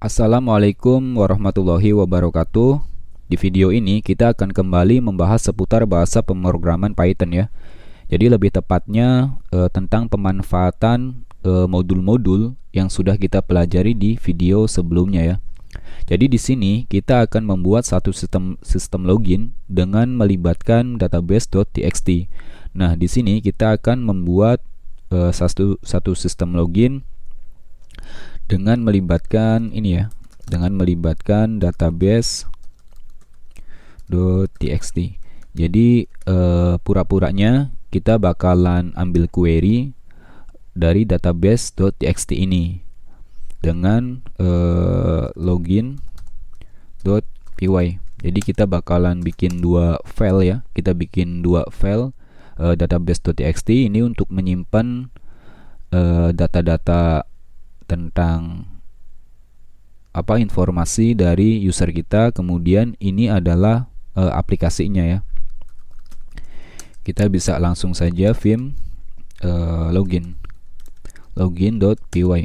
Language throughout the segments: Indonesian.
Assalamualaikum warahmatullahi wabarakatuh. Di video ini kita akan kembali membahas seputar bahasa pemrograman Python ya. Jadi lebih tepatnya tentang pemanfaatan modul-modul yang sudah kita pelajari di video sebelumnya ya. Jadi di sini kita akan membuat satu sistem login dengan melibatkan database.txt. Nah, di sini kita akan membuat satu sistem login dengan melibatkan database.txt. Jadi pura-puranya kita bakalan ambil query dari database.txt ini dengan login.py. Jadi kita bakalan bikin dua file ya. Kita bikin dua file database.txt ini untuk menyimpan data-data tentang informasi dari user kita. Kemudian ini adalah aplikasinya ya. Kita bisa langsung saja vim login.py.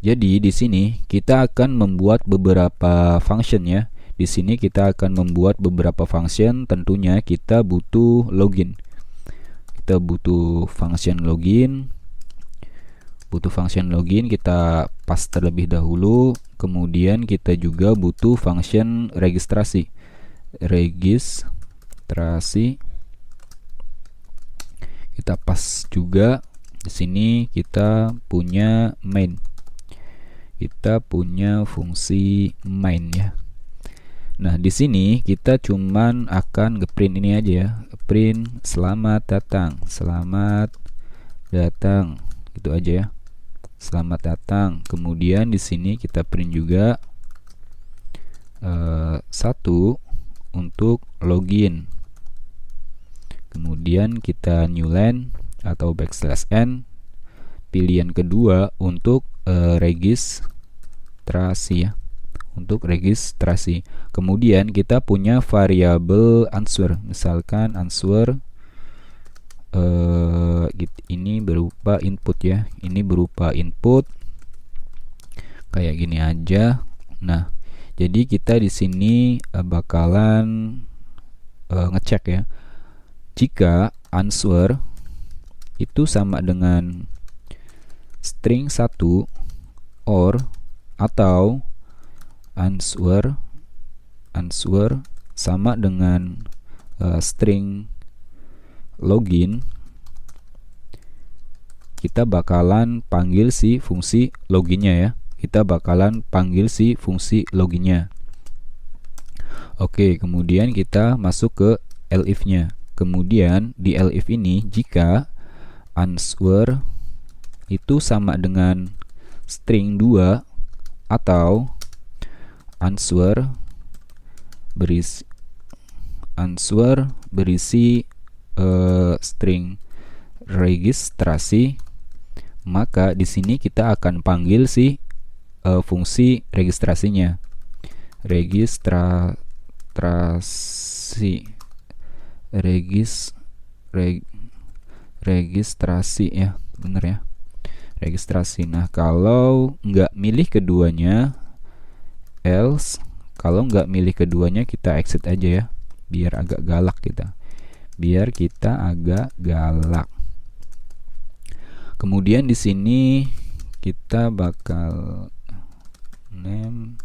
Jadi di sini kita akan membuat beberapa function ya. Di sini kita akan membuat beberapa function, tentunya kita butuh login. Kita butuh function login. Kita paste terlebih dahulu. Kemudian kita juga butuh function registrasi. Kita paste juga. Di sini kita punya main. Kita punya fungsi main ya. Nah, di sini kita cuman akan ngeprint ini aja ya. Print selamat datang. Gitu aja ya. Selamat datang. Kemudian di sini kita print juga satu untuk login. Kemudian kita new line atau \n. Pilihan kedua untuk registrasi ya. Untuk registrasi. Kemudian kita punya variabel answer. Misalkan answer ini berupa input ya. Ini berupa input kayak gini aja. Nah, jadi kita di sini bakalan ngecek ya. Jika answer itu sama dengan string 1 or atau answer sama dengan string login, kita bakalan panggil si fungsi loginnya ya. Oke, kemudian kita masuk ke elif-nya. Kemudian di elif ini jika answer itu sama dengan string 2 atau answer berisi string registrasi, maka di sini kita akan panggil si fungsi registrasinya. Registrasi ya, bener ya. Registrasi. Nah, kalau nggak milih keduanya, else. Kalau nggak milih keduanya, kita exit aja ya, biar agak galak kita. Kemudian di sini kita bakal name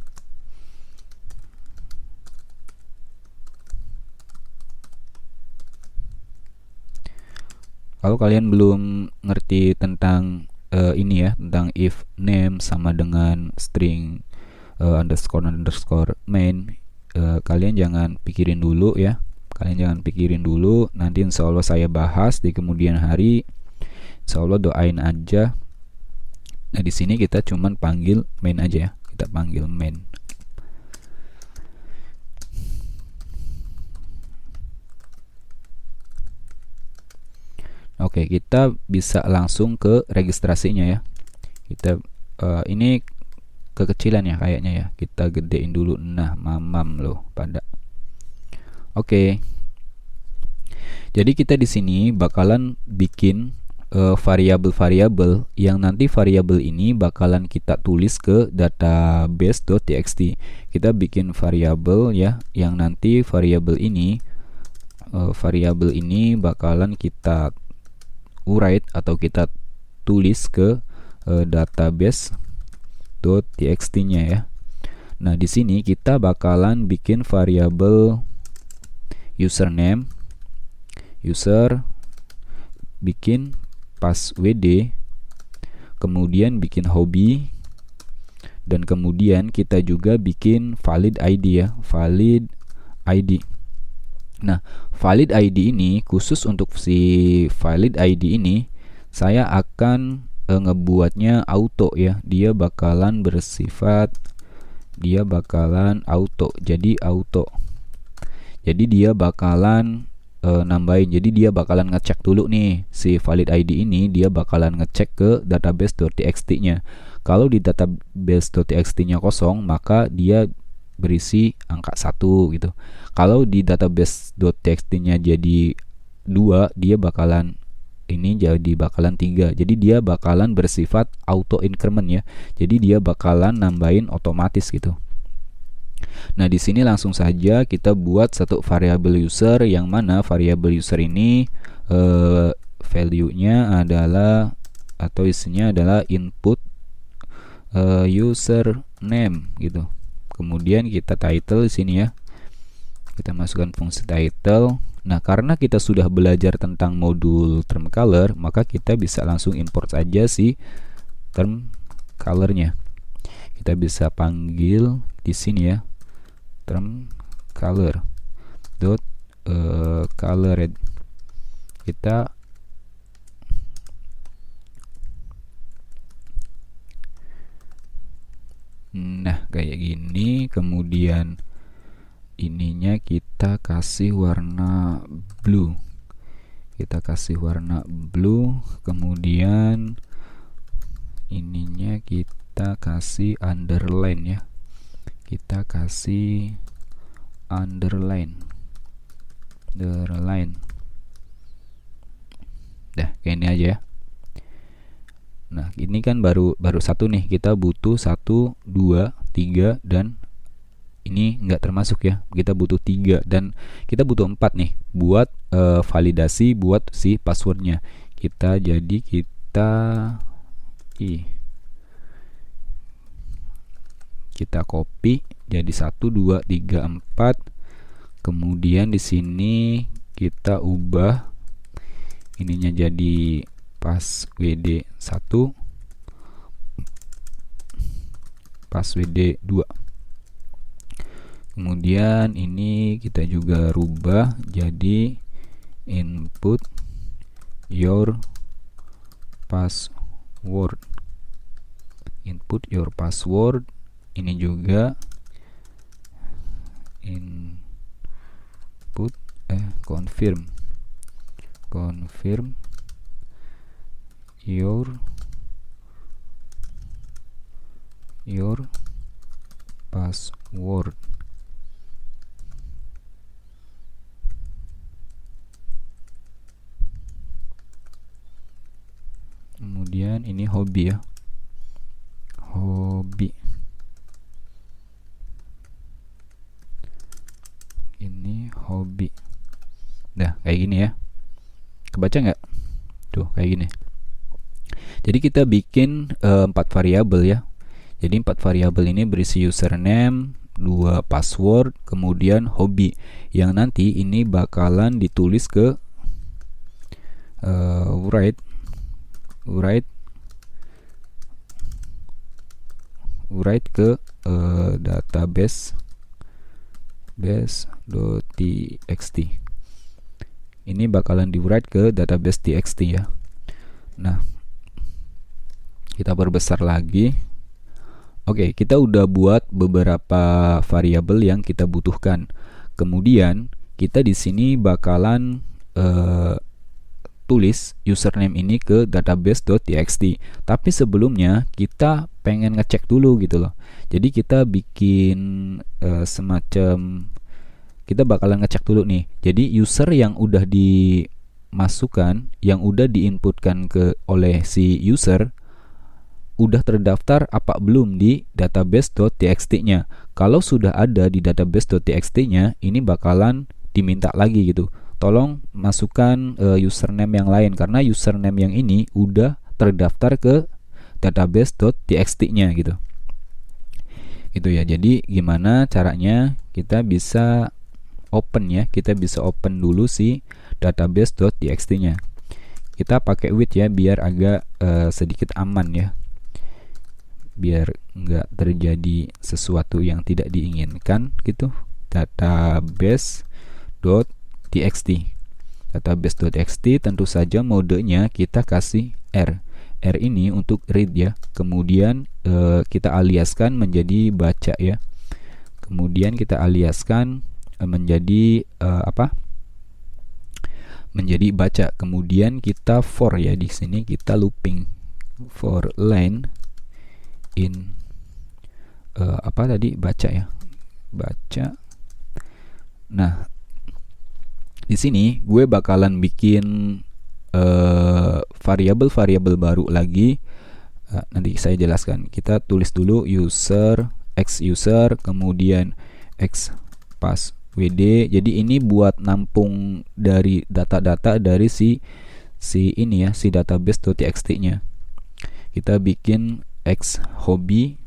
kalau kalian belum ngerti tentang ini ya, tentang if name sama dengan string underscore main, kalian jangan pikirin dulu ya. Nanti insya Allah saya bahas di kemudian hari. Insya Allah doain aja. Nah, di sini kita cuman panggil main aja ya. Kita panggil main. Oke, kita bisa langsung ke registrasinya ya. Kita ini kekecilan ya kayaknya ya. Kita gedein dulu. Nah, mamam loh pada. Oke. Jadi kita di sini bakalan bikin variabel-variabel yang nanti variabel ini bakalan kita tulis ke database.txt. Kita bikin variabel ya, yang nanti variabel ini bakalan kita write atau kita tulis ke database.txt-nya ya. Nah, di sini kita bakalan bikin variabel username, user, bikin passwd, kemudian bikin hobi, dan kemudian kita juga bikin valid ID ya, valid ID. Nah, valid ID ini khusus untuk si valid ID ini saya akan ngebuatnya auto ya. Dia bakalan auto. Jadi auto. Jadi dia bakalan nambahin. Jadi dia bakalan ngecek dulu nih si valid ID ini, dia bakalan ngecek ke database.txt-nya. Kalau di database.txt-nya kosong, maka dia berisi angka 1 gitu. Kalau di database.txt-nya jadi 2, dia bakalan 3. Jadi dia bakalan bersifat auto increment ya. Jadi dia bakalan nambahin otomatis gitu. Nah, di sini langsung saja kita buat satu variabel user, yang mana variabel user ini value-nya adalah atau isinya adalah input username gitu. Kemudian kita title di sini ya. Kita masukkan fungsi title. Nah, karena kita sudah belajar tentang modul term color, maka kita bisa langsung import saja si term color-nya. Kita bisa panggil di sini ya, term color dot colored. Kita kayak gini. Kemudian ininya kita kasih warna blue. Kemudian ininya kita kasih underline ya. Kita kasih underline. Dah, kayak ini aja ya. Nah, ini kan baru satu nih. Kita butuh 1, 2, 3, dan ini nggak termasuk ya. Kita butuh 3 dan kita butuh 4 nih buat validasi buat si passwordnya. Kita copy jadi 1, 2, 3, 4. Kemudian di sini kita ubah ininya jadi passwd 1, passwd 2. Kemudian ini kita juga rubah jadi input your password. Ini juga input confirm your password. Kemudian ini hobi ya, ini hobi. Nah, kayak gini ya. Kebaca nggak? Tuh, kayak gini. Jadi kita bikin 4 variabel ya. Jadi 4 variabel ini berisi username, 2 password, kemudian hobi, yang nanti ini bakalan ditulis ke write ke database.txt. Ini bakalan di write ke database.txt ya. Nah, kita perbesar lagi. Oke, kita udah buat beberapa variabel yang kita butuhkan. Kemudian kita di sini bakalan tulis username ini ke database.txt. Tapi sebelumnya kita pengen ngecek dulu gitu loh. Jadi kita bikin semacam, kita bakalan ngecek dulu nih. Jadi user yang udah di masukan yang udah diinputkan oleh si user udah terdaftar apa belum di database.txt-nya. Kalau sudah ada di database.txt-nya, ini bakalan diminta lagi gitu. Tolong masukkan username yang lain karena username yang ini udah terdaftar ke database.txt-nya gitu. Itu ya. Jadi gimana caranya kita bisa open ya? Kita bisa open dulu si database.txt-nya. Kita pakai with ya biar agak sedikit aman ya. Biar nggak terjadi sesuatu yang tidak diinginkan gitu. Database.txt. Database.txt tentu saja modenya kita kasih R. R ini untuk read ya. Kemudian kita aliaskan menjadi baca ya. Kemudian kita aliaskan menjadi menjadi baca. Kemudian kita for ya, di sini kita looping for line in baca ya, baca. Nah, di sini gue bakalan bikin variabel baru lagi. Nanti saya jelaskan. Kita tulis dulu user x user, kemudian x passwd. Jadi ini buat nampung dari data-data dari si ini ya, si database.txt-nya. Kita bikin x hobby,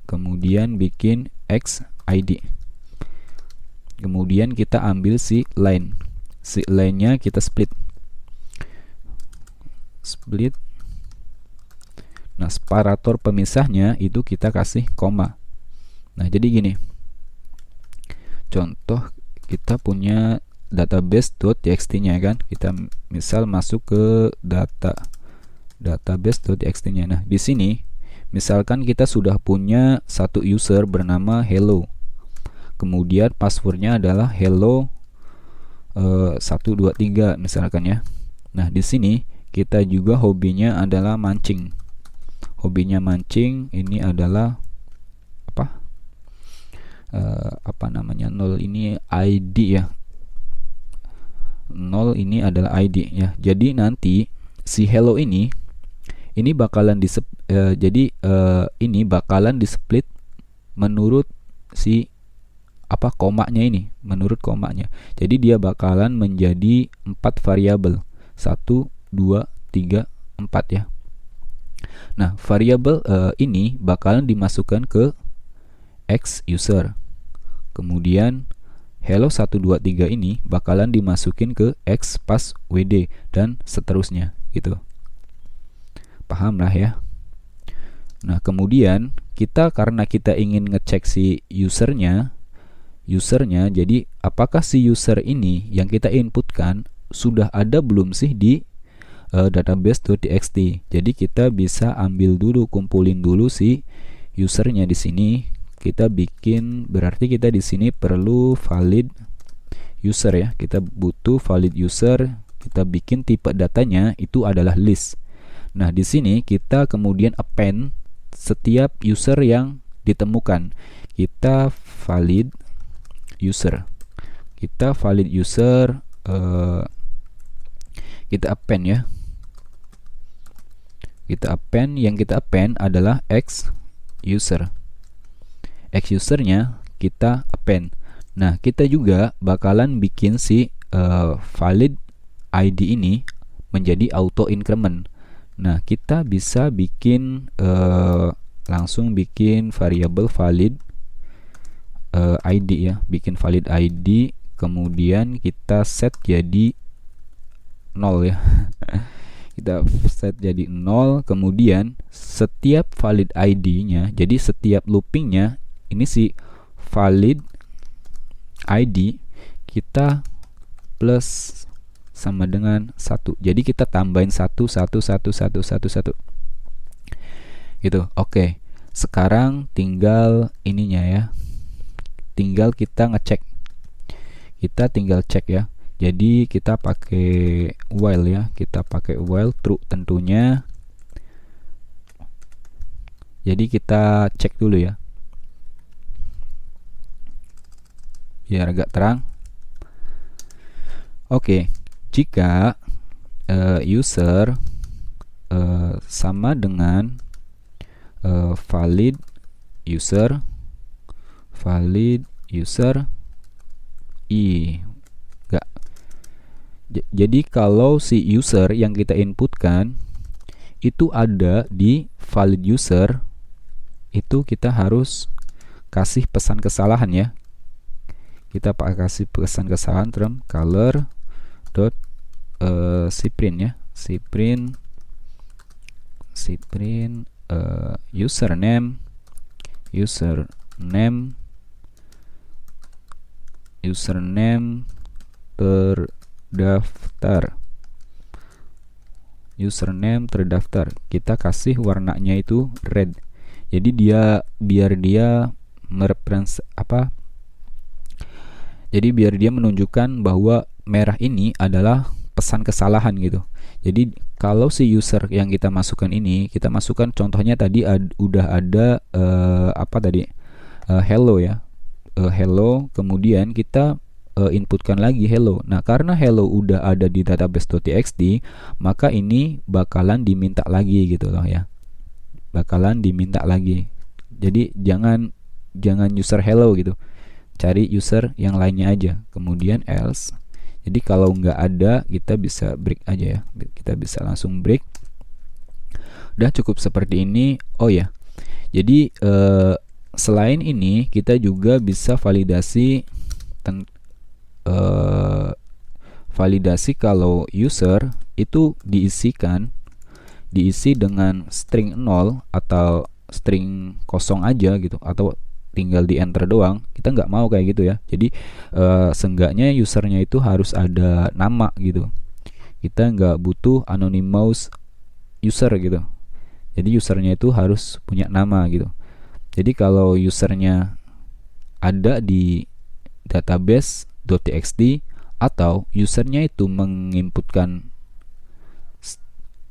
kemudian bikin x id. Kemudian kita ambil si line. Si line-nya kita split. Nah, separator pemisahnya itu kita kasih koma. Nah, jadi gini. Contoh kita punya database.txt-nya kan. Kita misal masuk ke database.txt-nya. Nah, di sini misalkan kita sudah punya satu user bernama hello. Kemudian passwordnya adalah hello 123 misalkan ya. Nah, di sini kita juga hobinya adalah mancing. Hobinya mancing ini adalah nol ini ID ya. Nol ini adalah ID ya. Jadi nanti si hello ini bakalan ini bakalan di-split menurut si komanya ini, menurut komanya. Jadi dia bakalan menjadi 4 variabel. 1 2 3 4 ya. Nah, variabel ini bakalan dimasukkan ke x user. Kemudian hello 123 ini bakalan dimasukin ke x passwd dan seterusnya gitu. Paham lah ya. Nah, kemudian karena kita ingin ngecek si usernya, jadi apakah si user ini yang kita inputkan sudah ada belum sih di database.txt. Jadi kita bisa ambil dulu, kumpulin dulu si usernya di sini. Kita bikin, berarti kita di sini perlu valid user ya. Kita butuh valid user. Kita bikin tipe datanya itu adalah list. Nah, di sini kita kemudian append setiap user yang ditemukan. Kita valid user. Kita append ya. Yang kita append adalah x user. X usernya kita append. Nah, kita juga bakalan bikin si valid ID ini menjadi auto increment. Nah, kita bisa bikin langsung bikin variabel valid ID ya, bikin valid ID, kemudian kita set jadi 0 ya. Kita set jadi 0, kemudian setiap valid ID-nya, jadi setiap loopingnya ini si valid ID kita plus sama dengan 1. Jadi kita tambahin 1 gitu. Oke. Sekarang tinggal ininya ya. Tinggal kita ngecek. Kita tinggal cek ya. Jadi kita pakai while ya. Kita pakai while true tentunya. Jadi kita cek dulu ya. Biar agak terang. Oke, jika user sama dengan valid user enggak. Jadi kalau si user yang kita inputkan itu ada di valid user, itu kita harus kasih pesan kesalahan ya. Kita kasih pesan kesalahan term color dot cprint ya, cprint username terdaftar. Kita kasih warnanya itu red. Jadi biar dia menunjukkan bahwa merah ini adalah pesan kesalahan gitu. Jadi kalau si user yang kita masukkan ini, kita masukkan contohnya tadi udah ada hello ya. Hello, kemudian kita inputkan lagi hello. Nah, karena hello udah ada di database.txt, maka ini bakalan diminta lagi gitu loh ya. Bakalan diminta lagi. Jadi jangan user hello gitu. Cari user yang lainnya aja. Kemudian else. Jadi kalau nggak ada, kita bisa break aja ya. Kita bisa langsung break. Udah cukup seperti ini. Oh ya. Jadi selain ini kita juga bisa validasi kalau user itu diisi dengan string 0 atau string kosong aja gitu, atau tinggal di enter doang. Kita nggak mau kayak gitu ya. Jadi seenggaknya usernya itu harus ada nama gitu. Kita nggak butuh anonymous user gitu. Jadi usernya itu harus punya nama gitu. Jadi kalau usernya ada di database.txt atau usernya itu menginputkan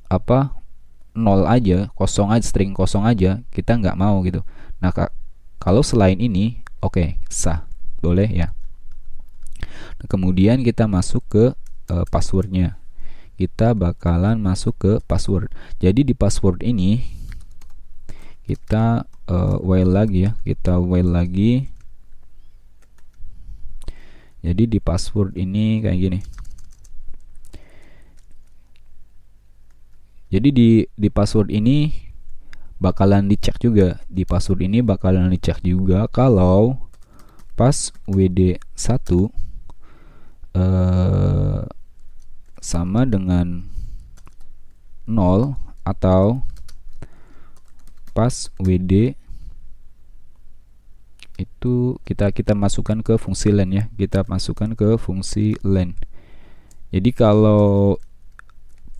0 aja, kosong aja, string kosong aja, kita nggak mau gitu. Nah, kalau selain ini, oke, sah, boleh ya. Nah, kemudian kita masuk ke passwordnya. Kita bakalan masuk ke password. Jadi di password ini kita while lagi ya, Jadi di password ini kayak gini. Jadi di password ini bakalan dicek juga. Di password ini bakalan dicek juga kalau pas WD1 sama dengan 0 atau pas WD itu kita masukkan ke fungsi len ya. Kita masukkan ke fungsi len. Jadi kalau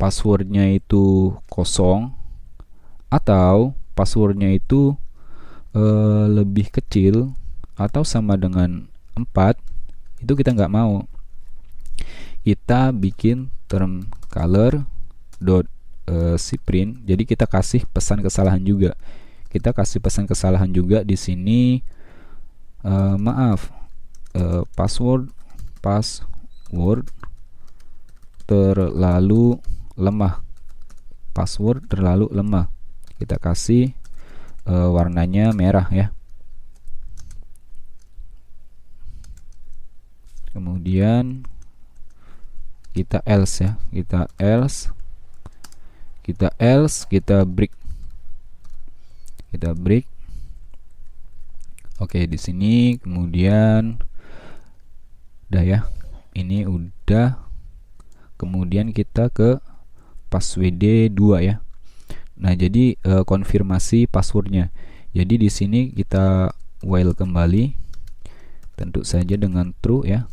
passwordnya itu kosong atau passwordnya itu lebih kecil atau sama dengan 4, itu kita nggak mau. Kita bikin term color dot cprint. Jadi kita kasih pesan kesalahan juga. Kita kasih pesan kesalahan juga di sini. Password terlalu lemah. Password terlalu lemah. Kita kasih warnanya merah ya. Kemudian kita else ya. Kita break. Oke, di sini kemudian udah ya. Ini udah. Kemudian kita ke password 2 ya. Nah, jadi konfirmasi passwordnya. Jadi di sini kita while kembali. Tentu saja dengan true ya.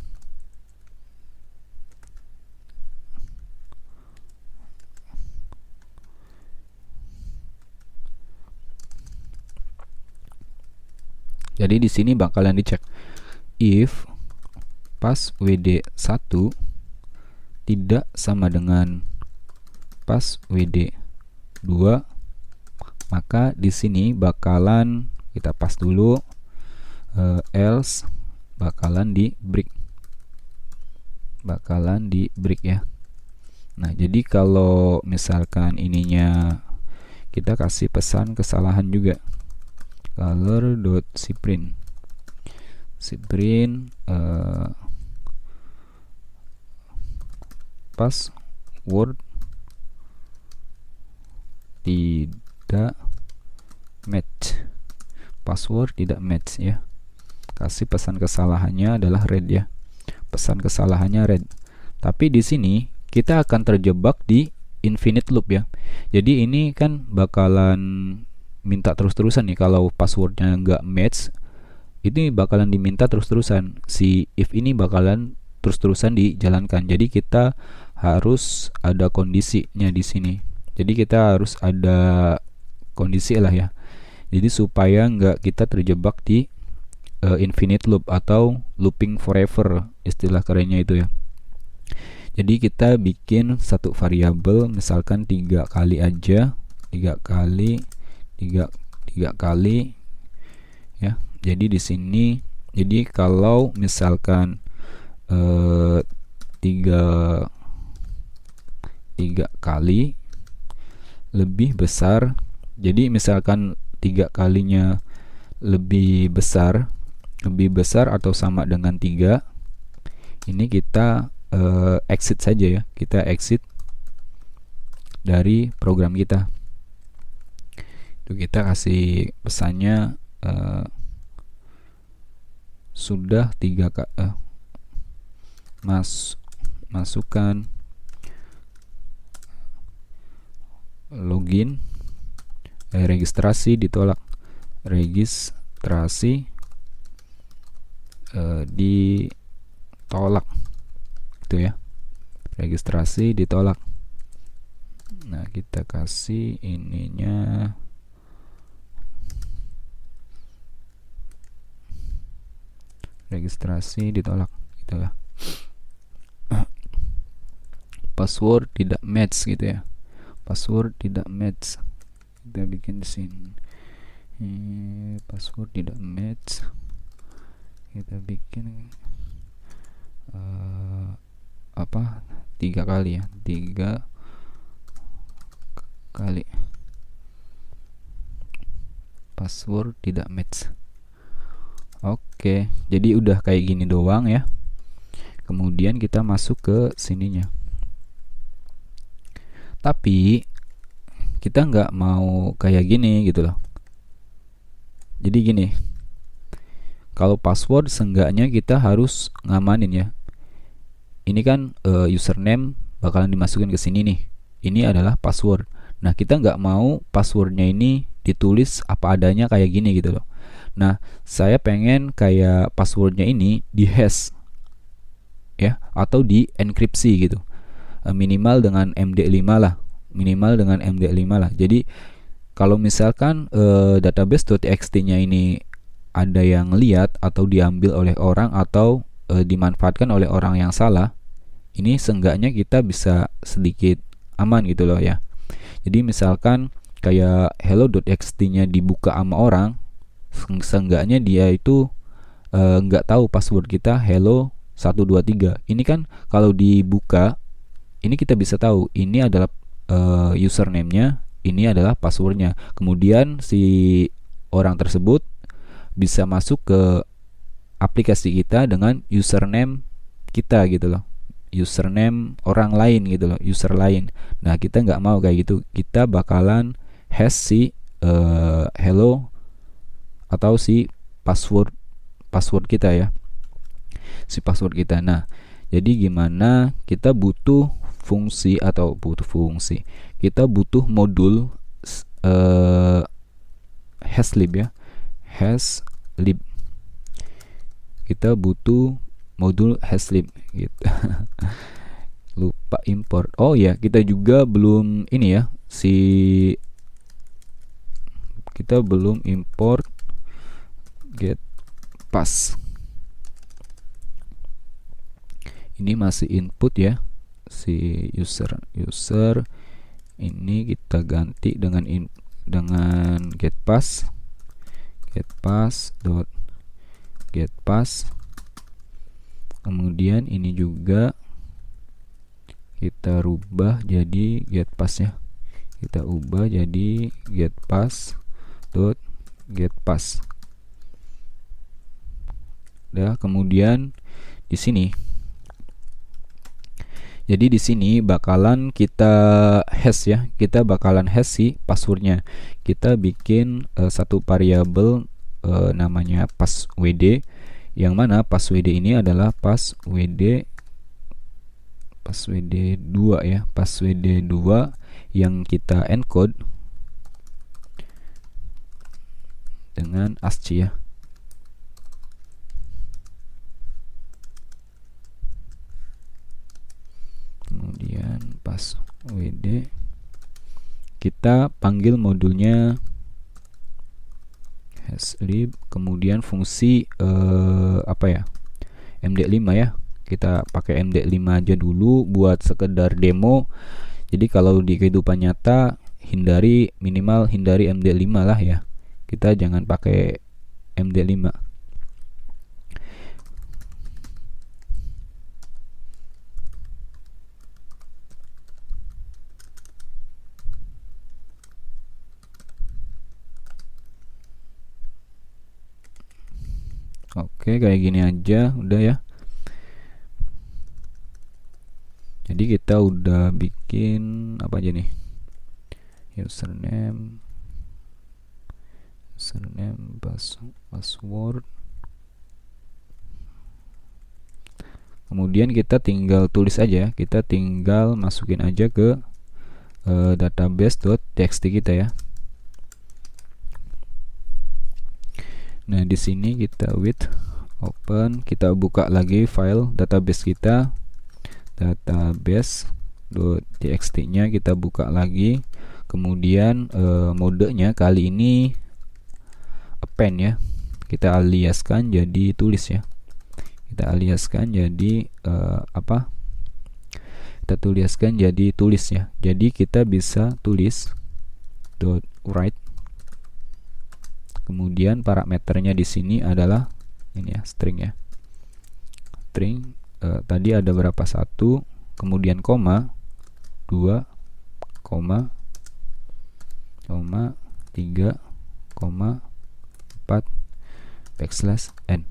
Jadi di sini bakalan dicek if pas WD1 tidak sama dengan pas WD2, maka di sini bakalan kita pas dulu else bakalan di break. bakalan di break ya. Nah, jadi kalau misalkan ininya kita kasih pesan kesalahan juga, color.cprint password tidak match, password tidak match ya. Kasih pesan kesalahannya adalah red ya, pesan kesalahannya red. Tapi di sini kita akan terjebak di infinite loop ya. Jadi ini kan bakalan minta terus-terusan nih. Kalau passwordnya nggak match, ini bakalan diminta terus-terusan. Si if ini bakalan terus-terusan dijalankan. Jadi kita harus ada kondisinya di sini. Jadi kita harus ada kondisi lah ya. Jadi supaya nggak kita terjebak di infinite loop atau looping forever, istilah kerennya itu ya. Jadi kita bikin satu variabel, misalkan 3 kali aja, 3 kali ya. Jadi di sini, jadi kalau misalkan 3 kali lebih besar, jadi misalkan 3 kalinya lebih besar atau sama dengan 3, ini kita exit saja ya, kita exit dari program kita. Itu kita kasih pesannya sudah 3 masukkan login, registrasi ditolak, registrasi ditolak itu ya, registrasi ditolak. Nah, kita kasih ininya registrasi ditolak gitu ya. Password tidak match gitu ya, password tidak match. Kita bikin di sini password tidak match, kita bikin 3 kali ya, 3 kali password tidak match. Oke, jadi udah kayak gini doang ya. Kemudian kita masuk ke sininya. Tapi kita nggak mau kayak gini gitu loh. Jadi gini, kalau password seenggaknya kita harus ngamanin ya. Ini kan username bakalan dimasukin ke sini nih. Ini adalah password. Nah, kita nggak mau passwordnya ini ditulis apa adanya kayak gini gitu loh. Nah, saya pengen kayak passwordnya ini di hash ya, atau di enkripsi gitu. Minimal dengan MD5 lah, Jadi kalau misalkan database.txt-nya ini ada yang lihat atau diambil oleh orang atau dimanfaatkan oleh orang yang salah, ini seenggaknya kita bisa sedikit aman gitu loh ya. Jadi misalkan kayak hello.txt-nya dibuka sama orang, seenggaknya dia itu nggak tahu password kita hello 123. Ini kan kalau dibuka, ini kita bisa tahu ini adalah username-nya, ini adalah passwordnya. Kemudian si orang tersebut bisa masuk ke aplikasi kita dengan username kita gitu loh, username orang lain gitu loh, user lain. Nah, kita nggak mau kayak gitu. Kita bakalan hash si hello atau si password kita ya, si password kita. Nah, jadi gimana, kita butuh fungsi, kita butuh modul hashlib ya, hashlib. Kita butuh modul hashlib gitu. Lupa import. Oh ya, kita juga belum ini ya, kita belum import getPass. Ini masih input ya, si user ini kita ganti dengan getPass getPass. Kemudian ini juga kita rubah jadi getPass ya. Kita ubah jadi getPass.getPass. Udah, kemudian di sini. Jadi di sini bakalan kita hash ya. Kita bakalan hash si passwordnya. Kita bikin satu variabel namanya passwd, yang mana passwd ini adalah passwd 2 ya, passwd 2 yang kita encode dengan ASCII ya. Kemudian passwd, kita panggil modulnya hashlib, kemudian fungsi apa ya, md5 ya. Kita pakai md5 aja dulu buat sekedar demo. Jadi kalau di kehidupan nyata minimal hindari md5 lah ya. Kita jangan pakai md5. Oke, kayak gini aja udah ya. Jadi kita udah bikin apa aja nih? Username, password. Kemudian kita tinggal tulis aja, kita tinggal masukin aja ke database.txt kita ya. Nah, di sini kita open, kita buka lagi file database kita, database.txt-nya kita buka lagi. Kemudian modenya kali ini append ya. Kita aliaskan jadi tulis ya. Kita aliaskan jadi kita tuliskan jadi tulis ya. Jadi kita bisa tulis .write. Kemudian parameternya di sini adalah ini ya, string ya. String tadi ada berapa? 1, kemudian koma, 2, koma, 3, 4, backslash n.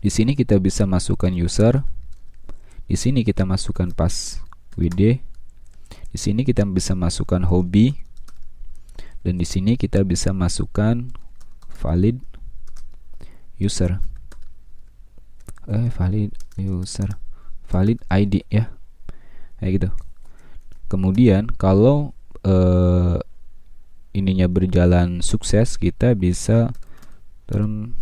Di sini kita bisa masukkan user. Di sini kita masukkan passwd. Di sini kita bisa masukkan hobi. Dan di sini kita bisa masukkan valid user. Valid ID ya. Kayak gitu. Kemudian kalau ininya berjalan sukses, kita bisa term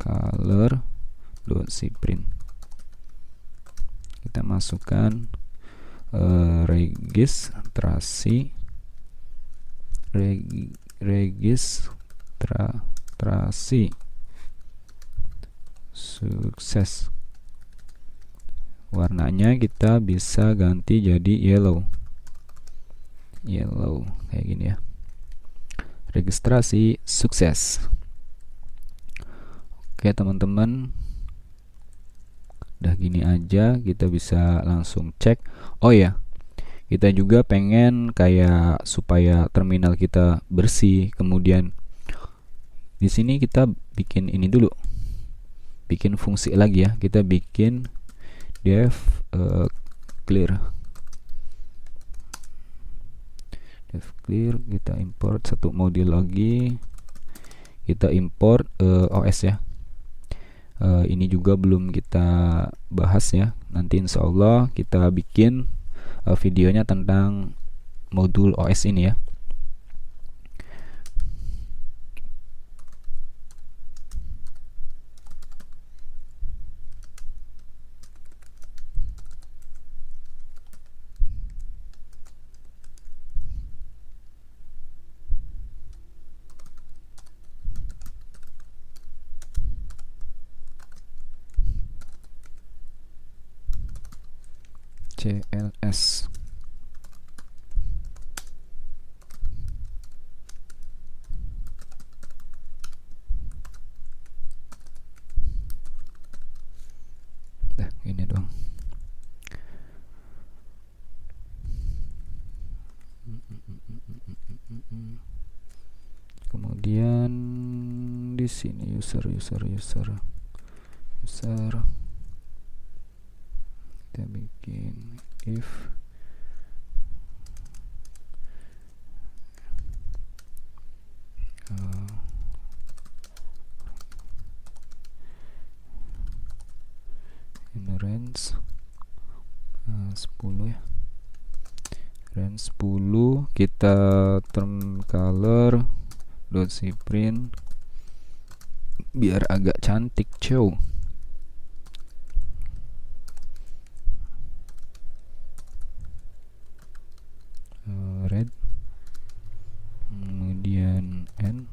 color.cprint. Kita masukkan registrasi sukses. Warnanya kita bisa ganti jadi yellow kayak gini ya. Registrasi sukses. Oke teman-teman, udah gini aja kita bisa langsung cek. Oh ya, kita juga pengen kayak supaya terminal kita bersih. Kemudian di sini kita bikin ini dulu, bikin fungsi lagi ya. Kita bikin dev clear, kita import satu modul lagi, kita import OS ya. Ini juga belum kita bahas ya. Nanti insya Allah kita bikin videonya tentang modul OS ini ya. CLS. Nah, ini doang. Kemudian di sini user kita bikin if ini range 10 ya, range 10, kita term color .cprint biar agak cantik cow. Red, kemudian n,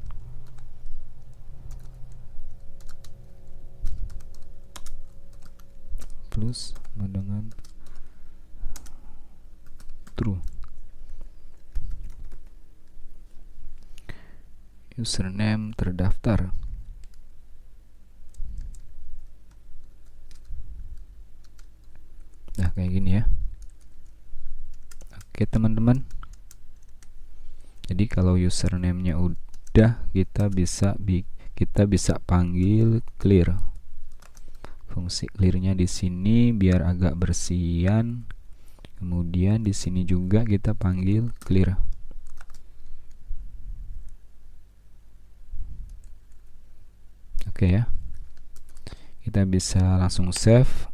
plus sama dengan true. Username terdaftar. Nah, kayak gini ya. Oke teman-teman, jadi kalau username-nya udah, kita bisa panggil clear. Fungsi clear-nya di sini biar agak bersihan. Kemudian di sini juga kita panggil clear. Oke ya, kita bisa langsung save.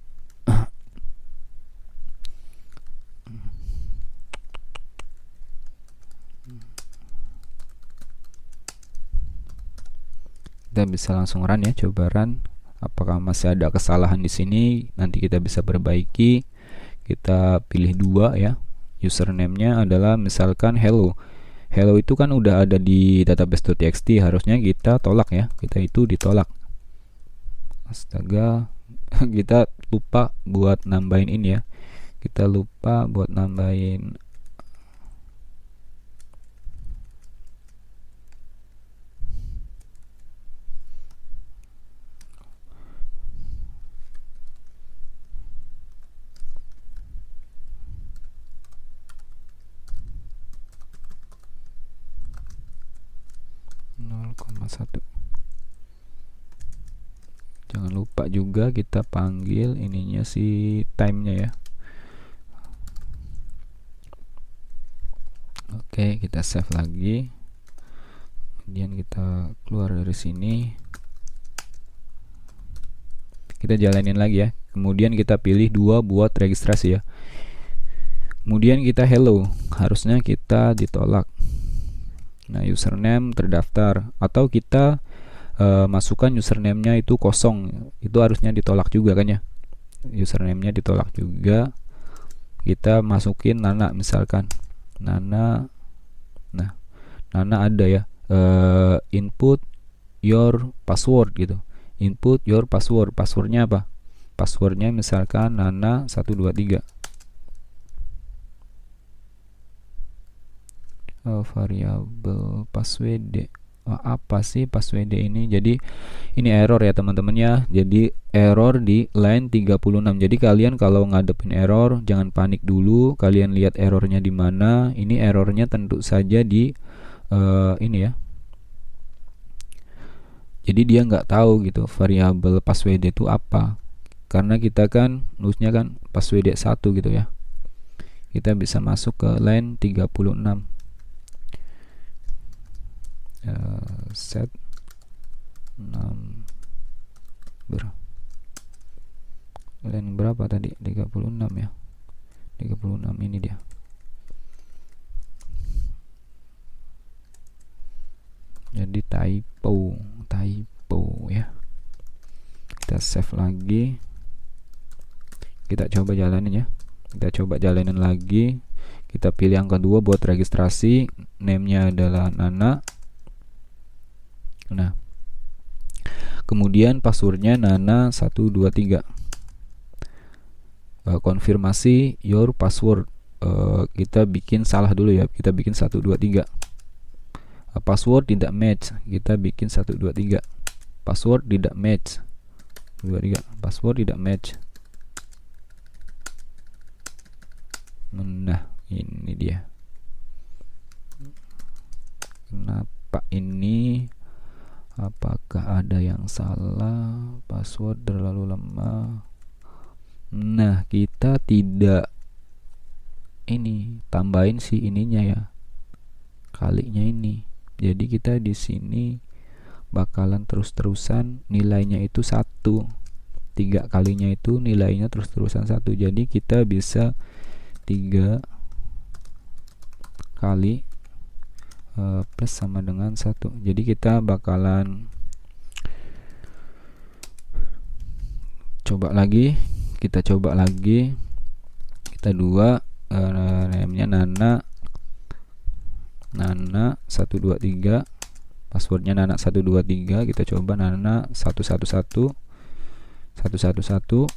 Kita bisa langsung run ya, coba run. Apakah masih ada kesalahan di sini? Nanti kita bisa perbaiki. Kita pilih 2 ya. Username-nya adalah misalkan hello. Hello itu kan udah ada di database.txt, harusnya kita tolak ya. Kita itu ditolak. Astaga, kita lupa buat nambahin ini ya. Kita lupa buat nambahin .1. Jangan lupa juga kita panggil ininya si time-nya ya. Oke, kita save lagi. Kemudian kita keluar dari sini. Kita jalanin lagi ya. Kemudian kita pilih 2 buat registrasi ya. Kemudian kita hello, harusnya kita ditolak. Nah, username terdaftar, atau kita masukkan username-nya itu kosong, itu harusnya ditolak juga kan ya. Username-nya ditolak juga. Kita masukin Nana misalkan. Nana. Nah, Nana ada ya. Input your password gitu. Input your password. Passwordnya apa? Passwordnya misalkan Nana 123. Variabel password. Apa sih password ini? Jadi ini error ya teman-teman ya. Jadi error di line 36. Jadi kalian kalau ngadepin error jangan panik dulu. Kalian lihat errornya di mana. Ini errornya tentu saja di ini ya. Jadi dia nggak tahu gitu variabel password itu apa. Karena kita kan nulisnya kan password 1 gitu ya. Kita bisa masuk ke line 36. Set line berapa tadi? 36 ya. 36 ini dia. Jadi typo ya. Kita save lagi. Kita coba jalanin ya. Kita coba jalanin lagi. Kita pilih yang kedua buat registrasi. Name-nya adalah Nana. Nah, kemudian passwordnya Nana 123. Konfirmasi your password. Kita bikin salah dulu ya. Kita bikin 123. Password tidak match. Kita bikin 123. Password tidak match. 23. Password tidak match. Nah, ini dia. ini apakah ada yang salah, password terlalu lemah. Nah, kita tidak ini tambahin si ininya ya, kalinya ini. Jadi kita di sini bakalan terus-terusan nilainya itu 1. 3 kalinya itu nilainya terus-terusan 1. Jadi kita bisa 3 kali plus sama dengan 1. Jadi kita bakalan coba lagi. Kita 2 namanya Nana 123, passwordnya Nana 123. Kita coba Nana 111 111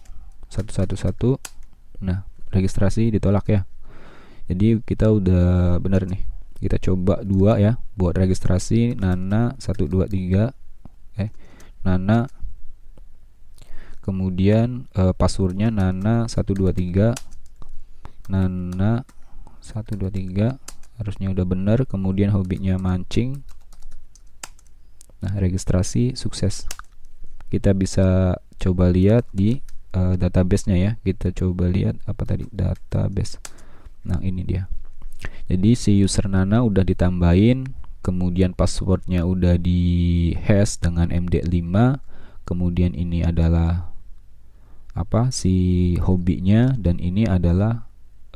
111. Nah, registrasi ditolak ya. Jadi kita udah benar nih. Kita coba 2 ya buat registrasi Nana 123. Nana, kemudian passwordnya Nana 123. Nana 123 harusnya udah bener. Kemudian hobinya mancing. Nah, registrasi sukses. Kita bisa coba lihat di database-nya ya. Kita coba lihat apa tadi, database. Nah, ini dia. Jadi si user Nana udah ditambahin, kemudian passwordnya udah di hash dengan MD5. Kemudian ini adalah si hobinya, dan ini adalah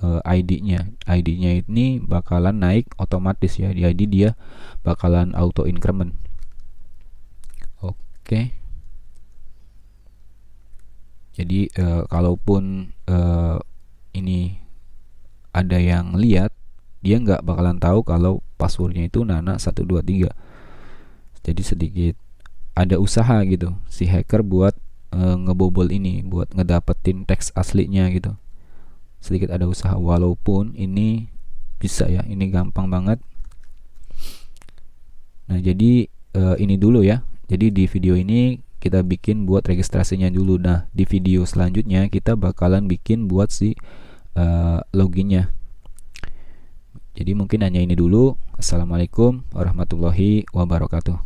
ID-nya. ID-nya ini bakalan naik otomatis ya. Di ID dia bakalan auto increment. Oke. Jadi kalaupun ini ada yang lihat, dia nggak bakalan tahu kalau passwordnya itu Nana 123. Jadi sedikit ada usaha gitu si hacker buat ngebobol ini, buat ngedapetin teks aslinya gitu. Sedikit ada usaha, walaupun ini bisa ya, ini gampang banget. Nah, jadi ini dulu ya. Jadi di video ini kita bikin buat registrasinya dulu. Nah, di video selanjutnya kita bakalan bikin buat si loginnya. Jadi mungkin hanya ini dulu. Assalamualaikum warahmatullahi wabarakatuh.